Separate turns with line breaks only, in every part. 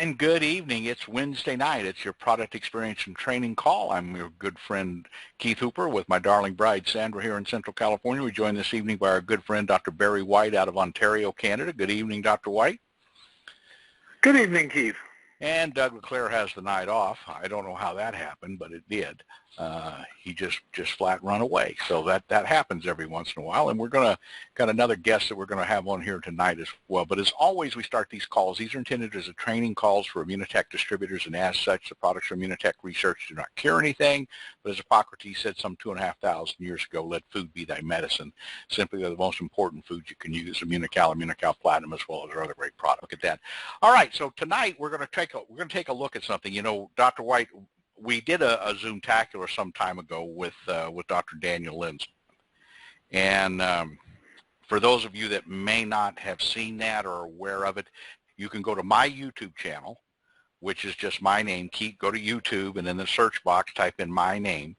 And good evening. It's Wednesday night. It's your product experience and training call. I'm your good friend Keith Hooper with my darling bride Sandra here in Central California. We're joined this evening by our good friend Dr. Barry White out of Ontario, Canada. Good evening, Dr. White.
Good evening, Keith.
And Doug LeClaire has the night off. I don't know how that happened, but it did. He just flat run away. So that happens every once in a while. And we're got another guest that we're going to have on here tonight as well. But as always, we start these calls. These are intended as a training calls for Immunotec distributors, and as such, the products from Immunotec research do not cure anything. But as Hippocrates said some 2,500 years ago, let food be thy medicine. Simply, they're the most important foods you can use: Immunocal Platinum, as well as our other great product. Look at that. All right, so tonight we're going to take a look at something. You know, Dr. White, we did a Zoom-tacular some time ago with Dr. Daniel Lindsman. And for those of you that may not have seen that or aware of it, you can go to my YouTube channel, which is just my name, Keith. Go to YouTube, and in the search box, type in my name,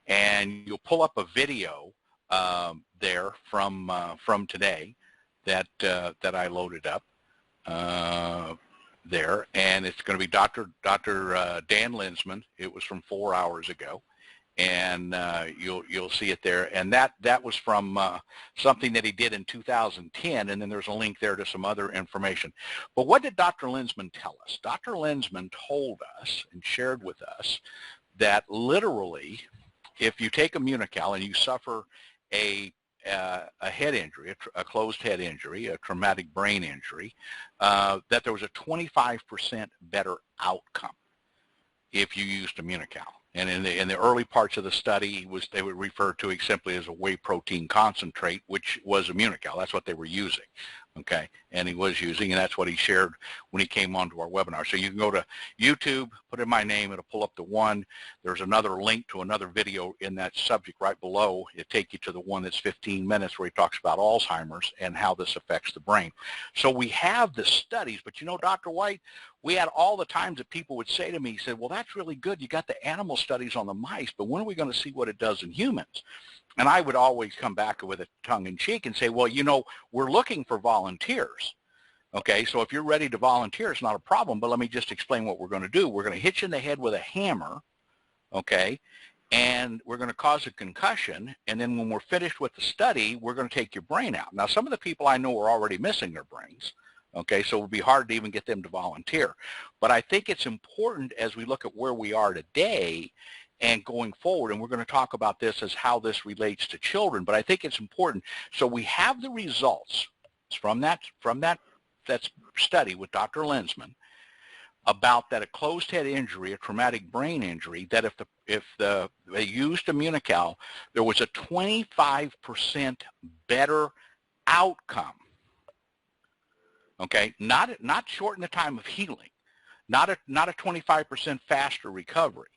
and you'll pull up a video there from today that I loaded up. There, and it's going to be Dr. Dan Lindsman. It was from 4 hours ago, and you'll see it there. And that was from something that he did in 2010, and then there's a link there to some other information. But what did Dr. Lindsman tell us? Dr. Lindsman told us and shared with us that literally, if you take Immunocal and you suffer a head injury, a closed head injury, a traumatic brain injury, that there was a 25% better outcome if you used Immunocal. And in the early parts of the study, they would refer to it simply as a whey protein concentrate, which was Immunocal. That's what they were using, okay? And he was using, and that's what he shared when he came onto our webinar. So you can go to YouTube, put in my name, it'll pull up the one. There's another link to another video in that subject right below. It'll take you to the one that's 15 minutes where he talks about Alzheimer's and how this affects the brain. So we have the studies, but you know, Dr. White, we had all the times that people would say to me, he said, well, that's really good. You got the animal studies on the mice, but when are we going to see what it does in humans? And I would always come back with a tongue-in-cheek and say, well, you know, we're looking for volunteers. Okay, so if you're ready to volunteer, it's not a problem, but let me just explain what we're going to do. We're going to hit you in the head with a hammer, okay, and we're going to cause a concussion, and then when we're finished with the study, we're going to take your brain out. Now, some of the people I know are already missing their brains. Okay, so it would be hard to even get them to volunteer. But I think it's important as we look at where we are today and going forward, and we're going to talk about this as how this relates to children, but I think it's important. So we have the results from that study with Dr. Lindsman about that a closed head injury, a traumatic brain injury, that if they used Immunocal, there was a 25% better outcome. Okay, not shorten the time of healing, not a 25% faster recovery,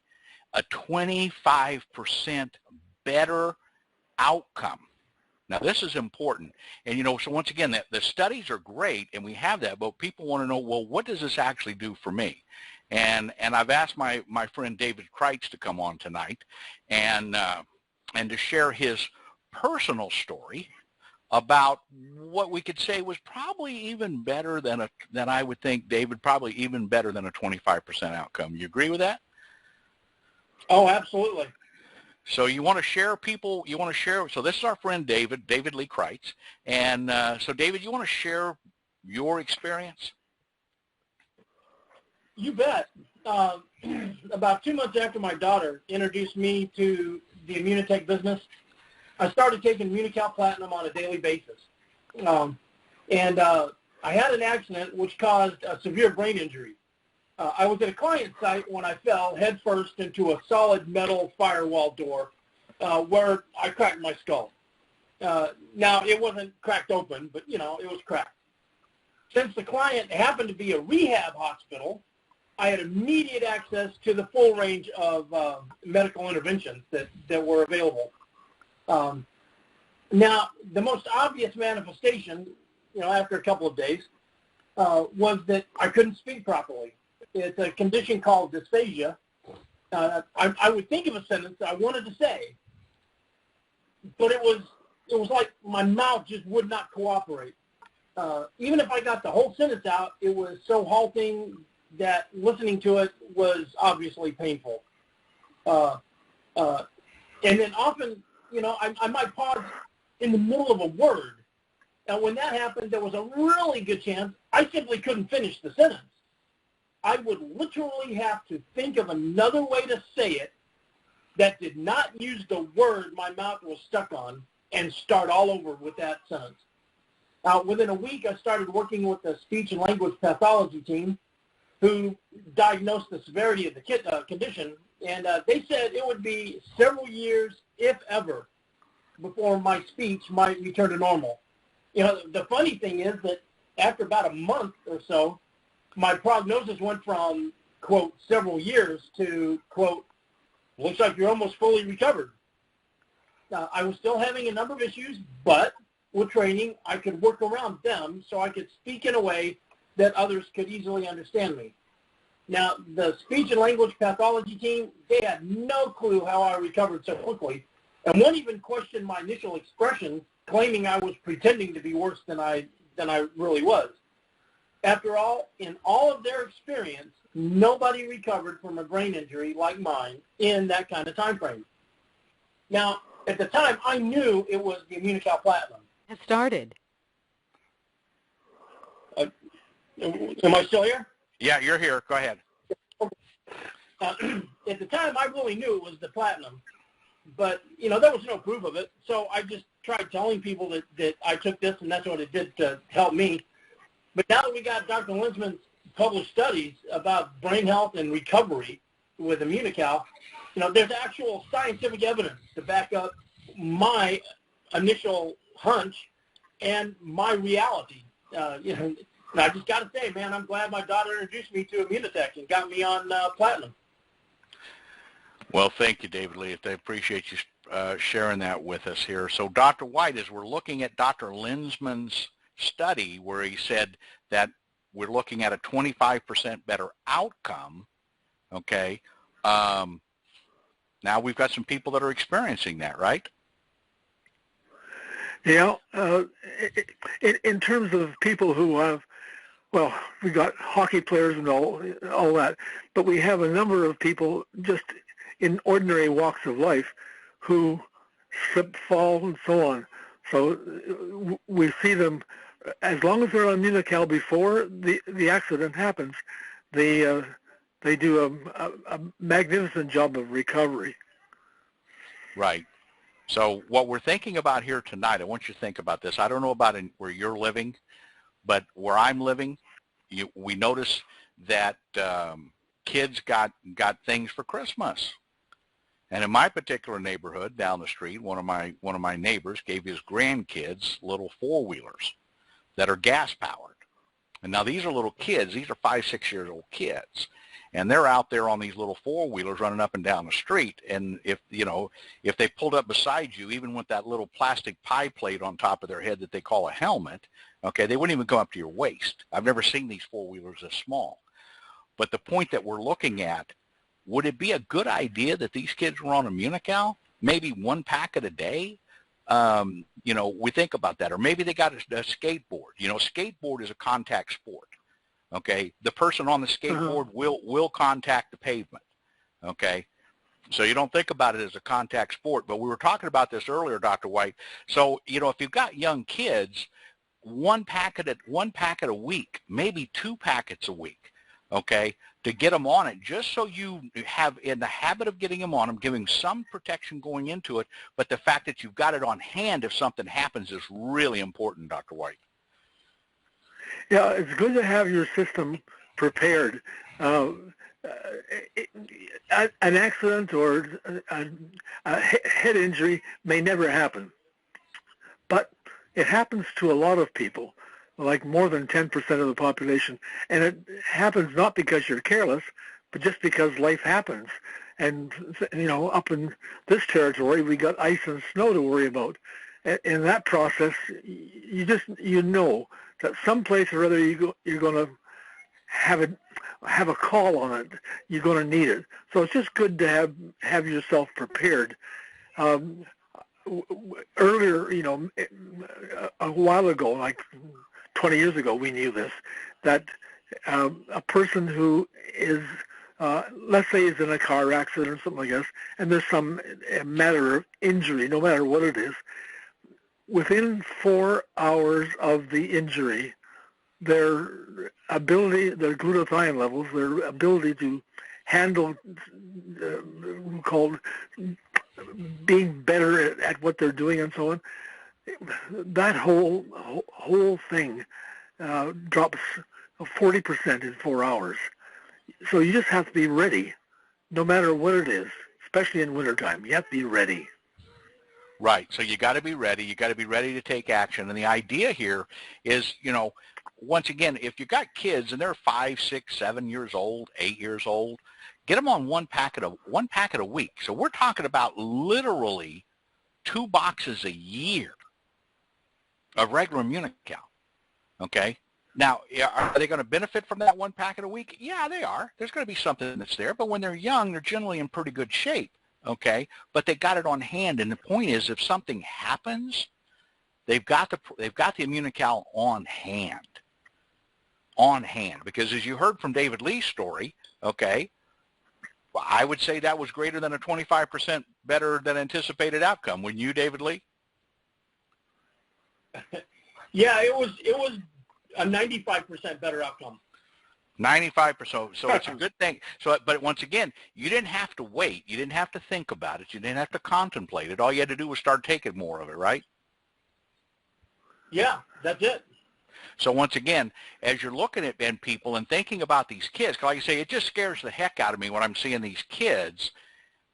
a 25% better outcome. Now this is important, and you know, so once again, the studies are great, and we have that, but people want to know, well, what does this actually do for me? And I've asked my friend David Kreitz to come on tonight, and to share his personal story about what we could say was probably even better than I would think, David, probably even better than a 25% outcome. You agree with that?
Oh, absolutely.
So you want to share people, so this is our friend David Lee Kreitz. And so David, you want to share your experience?
You bet. About 2 months after my daughter introduced me to the Immunotec business, I started taking Immunocal Platinum on a daily basis. I had an accident which caused a severe brain injury. I was at a client site when I fell headfirst into a solid metal firewall door where I cracked my skull. Now, it wasn't cracked open, but, you know, it was cracked. Since the client happened to be a rehab hospital, I had immediate access to the full range of medical interventions that were available. Now, the most obvious manifestation, you know, after a couple of days, was that I couldn't speak properly. It's a condition called dysphagia. I would think of a sentence I wanted to say, but it was like my mouth just would not cooperate. Even if I got the whole sentence out, it was so halting that listening to it was obviously painful. And then often, I might pause in the middle of a word. And when that happened, there was a really good chance I simply couldn't finish the sentence. I would literally have to think of another way to say it that did not use the word my mouth was stuck on and start all over with that sentence. Within a week, I started working with the speech and language pathology team who diagnosed the severity of the condition, and they said it would be several years, if ever, before my speech might return to normal. The funny thing is that after about a month or so, my prognosis went from, quote, several years to, quote, looks like you're almost fully recovered. I was still having a number of issues, but with training, I could work around them so I could speak in a way that others could easily understand me. Now, the speech and language pathology team, they had no clue how I recovered so quickly, and one even questioned my initial expression, claiming I was pretending to be worse than I really was. After all, in all of their experience, nobody recovered from a brain injury like mine in that kind of time frame. Now, at the time, I knew it was the Immunocal Platinum.
Have started.
Am I still here?
Yeah, you're here. Go ahead.
At the time, I really knew it was the Platinum, but, there was no proof of it, so I just tried telling people that I took this and that's what it did to help me. But now that we got Dr. Linsman's published studies about brain health and recovery with Immunocal, there's actual scientific evidence to back up my initial hunch and my reality. And I just got to say, man, I'm glad my daughter introduced me to Immunotec and got me on Platinum.
Well, thank you, David Lee. I appreciate you sharing that with us here. So, Dr. White, as we're looking at Dr. Linsman's study where he said that we're looking at a 25% better outcome, okay, now we've got some people that are experiencing that, right?
Yeah. In terms of people who have, well, we got hockey players and all that, but we have a number of people just in ordinary walks of life who slip, fall, and so on. So we see them, as long as they're on Immunocal before the accident happens, they do a magnificent job of recovery.
Right. So what we're thinking about here tonight, I want you to think about this. I don't know about where you're living, but where I'm living, we notice that kids got things for Christmas. And in my particular neighborhood down the street, one of my neighbors gave his grandkids little four-wheelers that are gas-powered. And now these are little kids. These are 5, 6 years old kids. And they're out there on these little four-wheelers running up and down the street. And if they pulled up beside you, even with that little plastic pie plate on top of their head that they call a helmet, okay, they wouldn't even go up to your waist. I've never seen these four-wheelers this small. But the point that we're looking at, would it be a good idea that these kids were on Immunocal? Maybe 1 packet a day? We think about that. Or maybe they got a skateboard. Skateboard is a contact sport. Okay, the person on the skateboard will contact the pavement. Okay, so you don't think about it as a contact sport. But we were talking about this earlier, Dr. White. So if you've got young kids, 1 packet a week, maybe 2 packets a week. Okay, to get them on it, just so you have in the habit of getting them on them, giving some protection going into it. But the fact that you've got it on hand if something happens is really important, Dr. White.
Yeah, it's good to have your system prepared. An accident or a head injury may never happen, but it happens to a lot of people, like more than 10% of the population, and it happens not because you're careless, but just because life happens. And, up in this territory, we got ice and snow to worry about. In that process, you know that someplace or other you're going to have a call on it. You're going to need it. So it's just good to have yourself prepared. Earlier, a while ago, like 20 years ago, we knew this, that A person who is, let's say, is in a car accident or something like this, and there's some matter of injury, no matter what it is, within 4 hours of the injury, their ability, their glutathione levels, their ability to handle, called being better at what they're doing and so on, that whole thing drops 40% in 4 hours. So you just have to be ready, no matter what it is, especially in wintertime. You have to be ready.
Right. So you got to be ready. You got to be ready to take action. And the idea here is, once again, if you got kids and they're 5, 6, 7 years old, 8 years old, get them on one packet a week. So we're talking about literally 2 boxes a year of regular Immunocal. Okay. Now, are they going to benefit from that 1 packet a week? Yeah, they are. There's going to be something that's there. But when they're young, they're generally in pretty good shape. Okay. But they got it on hand. And the point is, if something happens, they've got the Immunocal on hand. On hand. Because as you heard from David Lee's story, okay, I would say that was greater than a 25% better than anticipated outcome. Wouldn't you, David Lee?
Yeah, it was a 95% better outcome.
95%. So it's a good thing. So, but once again, you didn't have to wait. You didn't have to think about it. You didn't have to contemplate it. All you had to do was start taking more of it, right?
Yeah, that's it.
So once again, as you're looking at people and thinking about these kids, like I say, it just scares the heck out of me when I'm seeing these kids.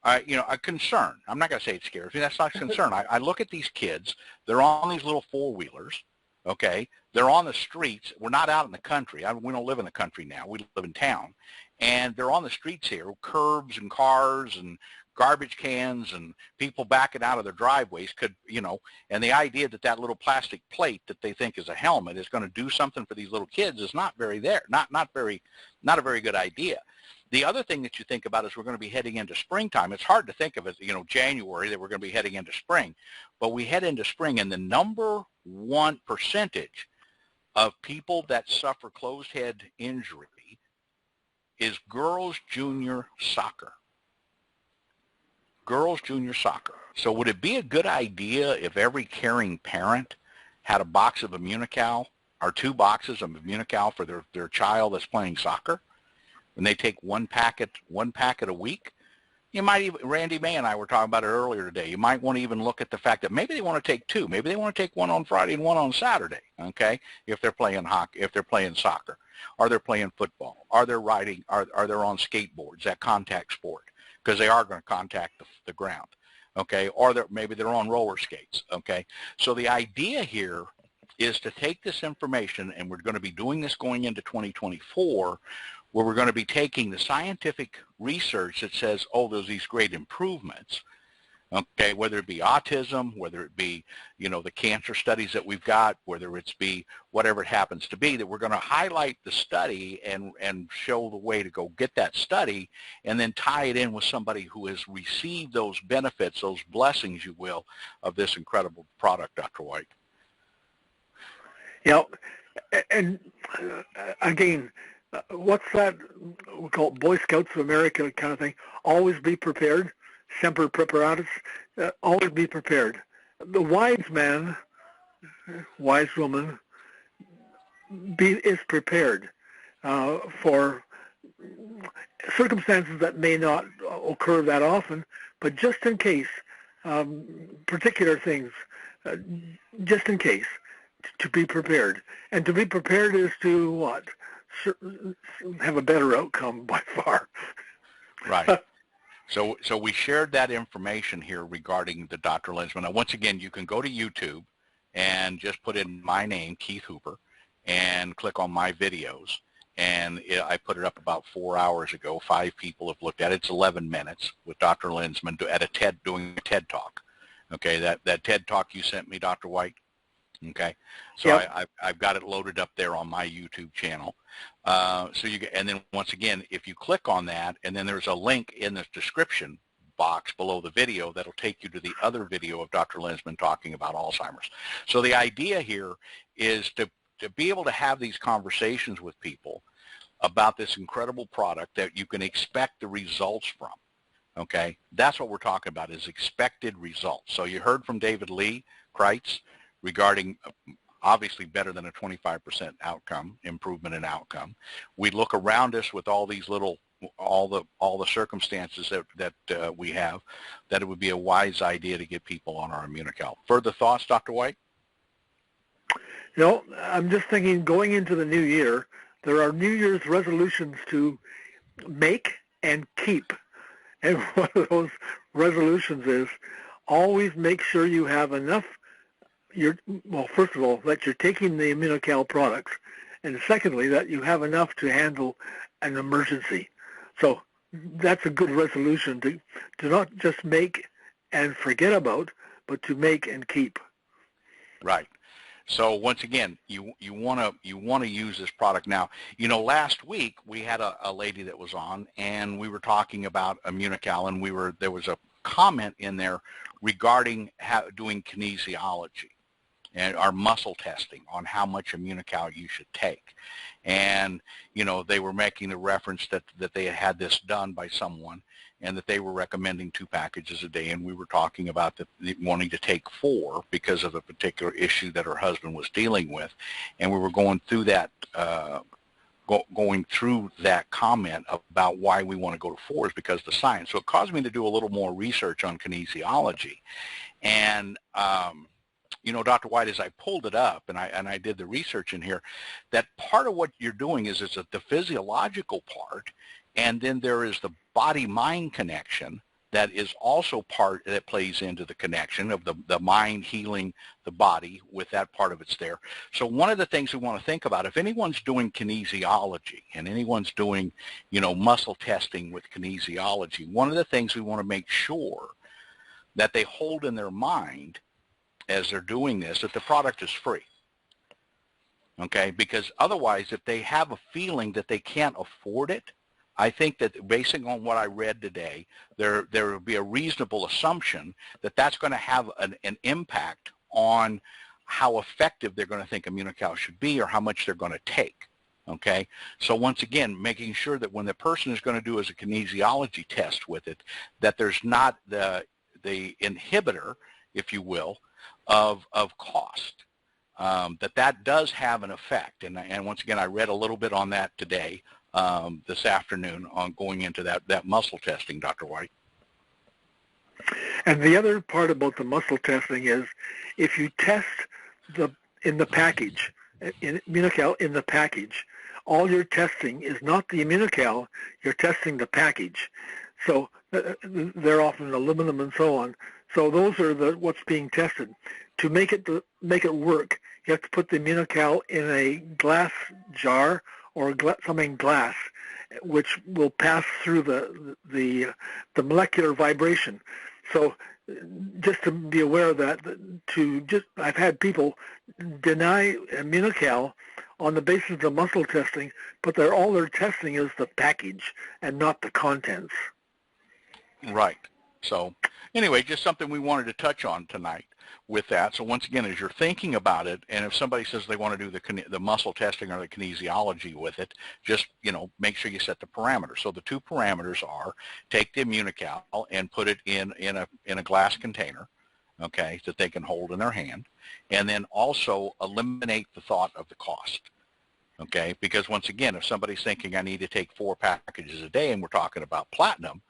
A concern. I'm not going to say it scares me. That's not a concern. I look at these kids. They're on these little 4-wheelers. Okay. They're on the streets. We're not out in the country. We don't live in the country now. We live in town. And they're on the streets here, curbs and cars and garbage cans and people backing out of their driveways and the idea that little plastic plate that they think is a helmet is going to do something for these little kids is not a very good idea. The other thing that you think about is we're going to be heading into springtime. It's hard to think of as, January, that we're going to be heading into spring. But we head into spring, and the number one percentage of people that suffer closed head injury is girls junior soccer. Girls junior soccer. So would it be a good idea if every caring parent had a box of Immunocal or 2 boxes of Immunocal for their child that's playing soccer? And they take one packet a week, you might even, Randy May and I were talking about it earlier today, you might want to even look at the fact that maybe they want to take 2. Maybe they want to take one on Friday and one on Saturday, okay, if they're playing hockey, if they're playing soccer, or they're playing football, or they're riding, or they're on skateboards, that contact sport, because they are going to contact the ground, okay, or maybe they're on roller skates, okay. So the idea here is to take this information, and we're going to be doing this going into 2024, where we're going to be taking the scientific research that says, oh, there's these great improvements, okay, whether it be autism, whether it be, the cancer studies that we've got, whether it's be whatever it happens to be, that we're going to highlight the study and show the way to go get that study and then tie it in with somebody who has received those benefits, those blessings, you will, of this incredible product, Dr. White.
And again, what's that we call it, Boy Scouts of America kind of thing? Always be prepared. Semper preparatus. Always be prepared. The wise man, wise woman, is prepared for circumstances that may not occur that often, but just in case, particular things, just in case, to be prepared. And to be prepared is to what? Have a better outcome by far.
Right. So we shared that information here regarding the Dr. Lensman. Now, once again, you can go to YouTube and just put in my name, Keith Hooper, and click on my videos. And I put it up about 4 hours ago. 5 people have looked at it. It's 11 minutes with Dr. Lensman at doing a TED Talk. Okay, that TED Talk you sent me, Dr. White. Okay, so yep. I've got it loaded up there on my YouTube channel. And then once again, if you click on that, and then there's a link in the description box below the video that'll take you to the other video of Dr. Lensman talking about Alzheimer's. So the idea here is to be able to have these conversations with people about this incredible product that you can expect the results from. Okay, that's what we're talking about, is expected results. So you heard from David Lee Kreitz regarding obviously better than a 25% outcome, improvement in outcome. We look around us with all these little, all the circumstances that we have, that it would be a wise idea to get people on our Immunocal. Further thoughts, Dr. White?
You know, I'm just thinking, going into the new year, there are New Year's resolutions to make and keep. And one of those resolutions is always make sure you have enough. Well, first of all, that you're taking the Immunocal products, and secondly, that you have enough to handle an emergency. So that's a good resolution, to not just make and forget about, but to make and keep.
Right. So once again, you want to use this product now. You know, last week we had a lady that was on, and we were talking about Immunocal, and there was a comment in there regarding doing kinesiology and our muscle testing on how much Immunocal you should take. And, you know, they were making the reference that they had this done by someone, and that they were recommending 2 packages a day, and we were talking about wanting to take 4 because of a particular issue that her husband was dealing with. And we were going through that comment about why we want to go to 4 is because of the science. So it caused me to do a little more research on kinesiology. And you know, Dr. White, as I pulled it up and I did the research in here, that part of what you're doing is the physiological part, and then there is the body-mind connection that is also part that plays into the connection of the mind healing the body with that part of it's there. So one of the things we want to think about, if anyone's doing kinesiology and anyone's doing, you know, muscle testing with kinesiology, one of the things we want to make sure that they hold in their mind as they're doing this, that the product is free. Okay, because otherwise, if they have a feeling that they can't afford it, I think that based on what I read today, there would be a reasonable assumption that that's going to have an impact on how effective they're going to think Immunocal should be, or how much they're going to take. Okay, so once again, making sure that when the person is going to do as a kinesiology test with it, that there's not the inhibitor, if you will, of cost. That does have an effect, and once again, I read a little bit on that today, this afternoon, on going into that muscle testing, Dr. White.
And the other part about the muscle testing is, if you test in the package, in Immunocal in the package, all you're testing is not the Immunocal, you're testing the package. So they're often aluminum and so on. So those are what's being tested. To make it work, you have to put the Immunocal in a glass jar or something glass, which will pass through the molecular vibration. So just to be aware of that, I've had people deny Immunocal on the basis of muscle testing, but all they're testing is the package and not the contents.
Right. So anyway, just something we wanted to touch on tonight with that. So once again, as you're thinking about it, and if somebody says they want to do the muscle testing or the kinesiology with it, just, you know, make sure you set the parameters. So the 2 parameters are: take the Immunocal and put it in a glass container, okay, that they can hold in their hand, and then also eliminate the thought of the cost. Okay, because once again, if somebody's thinking I need to take 4 packages a day, and we're talking about platinum,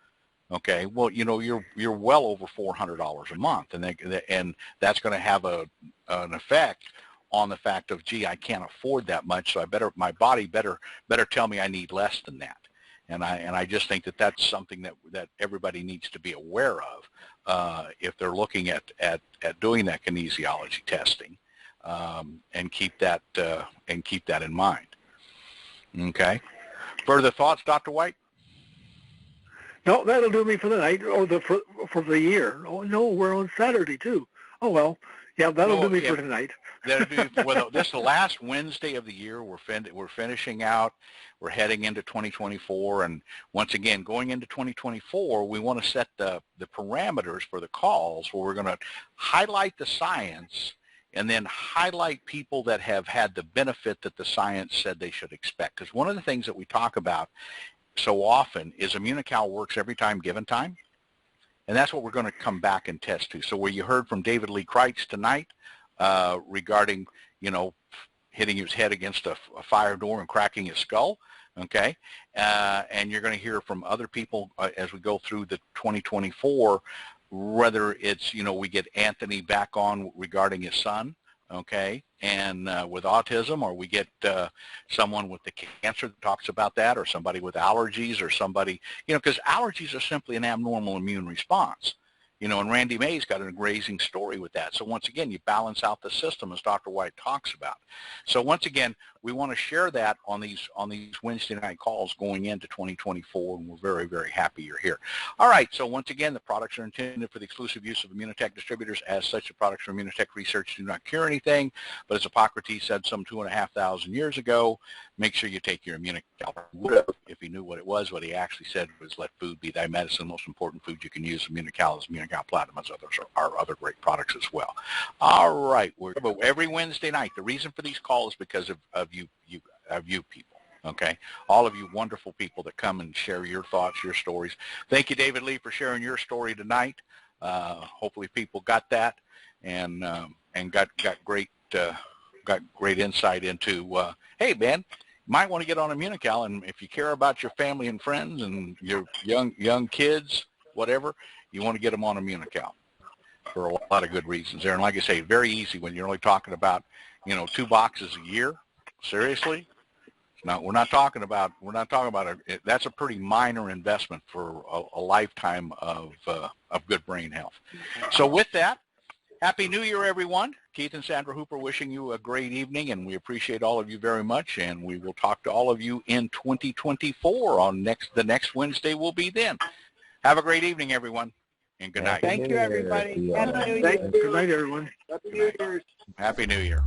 okay, well, you know, you're well over $400 a month, and that's going to have an effect on the fact of, gee, I can't afford that much, so my body better tell me I need less than that. And I just think that that's something that everybody needs to be aware of if they're looking at doing that kinesiology testing, and keep that in mind. Okay. Further thoughts, Dr. White?
No, that'll do me for the night, or for the year. Oh no, we're on Saturday too. Oh well, yeah, that'll do me for tonight.
Well, this is the last Wednesday of the year. We're finishing out. We're heading into 2024, and once again, going into 2024, we want to set the parameters for the calls, where we're going to highlight the science and then highlight people that have had the benefit that the science said they should expect. Because one of the things that we talk about so often is Immunocal works every time given time. And that's what we're going to come back and test to. So where you heard from David Lee Kreitz tonight regarding, hitting his head against a fire door and cracking his skull, okay? And you're going to hear from other people as we go through the 2024, whether it's, we get Anthony back on regarding his son, okay, and with autism, or we get someone with the cancer that talks about that, or somebody with allergies, or somebody, because allergies are simply an abnormal immune response. And Randy May's got an amazing story with that. So once again, you balance out the system as Dr. White talks about. So once again, we want to share that on these Wednesday night calls going into 2024, and we're very, very happy you're here. All right, so once again, the products are intended for the exclusive use of Immunotec distributors. As such, the products from Immunotec research do not cure anything, but as Hippocrates said some 2,500 years ago, make sure you take your Immunocal. If he knew what it was, what he actually said was, let food be thy medicine. The most important food you can use, Immunocal, is Immunocal Platinum, as others are other great products as well. All right, we're every Wednesday night. The reason for these calls is because of you people. Okay, all of you wonderful people that come and share your thoughts, your stories. Thank you, David Lee, for sharing your story tonight. Hopefully, people got that and got great insight into. Hey, man, you might want to get on Immunocal, and if you care about your family and friends and your young kids, whatever, you want to get them on Immunocal for a lot of good reasons there. And like I say, very easy when you're only talking about 2 boxes a year. Seriously. Now, we're not talking about that's a pretty minor investment for a lifetime of good brain health. So with that, Happy New Year, everyone. Keith and Sandra Hooper wishing you a great evening, and we appreciate all of you very much, and we will talk to all of you in 2024 on the next Wednesday will be then. Have a great evening, everyone, and good night.
Thank you, everybody. Happy New Year.
Good night, everyone.
Happy New Year's.
Happy New Year.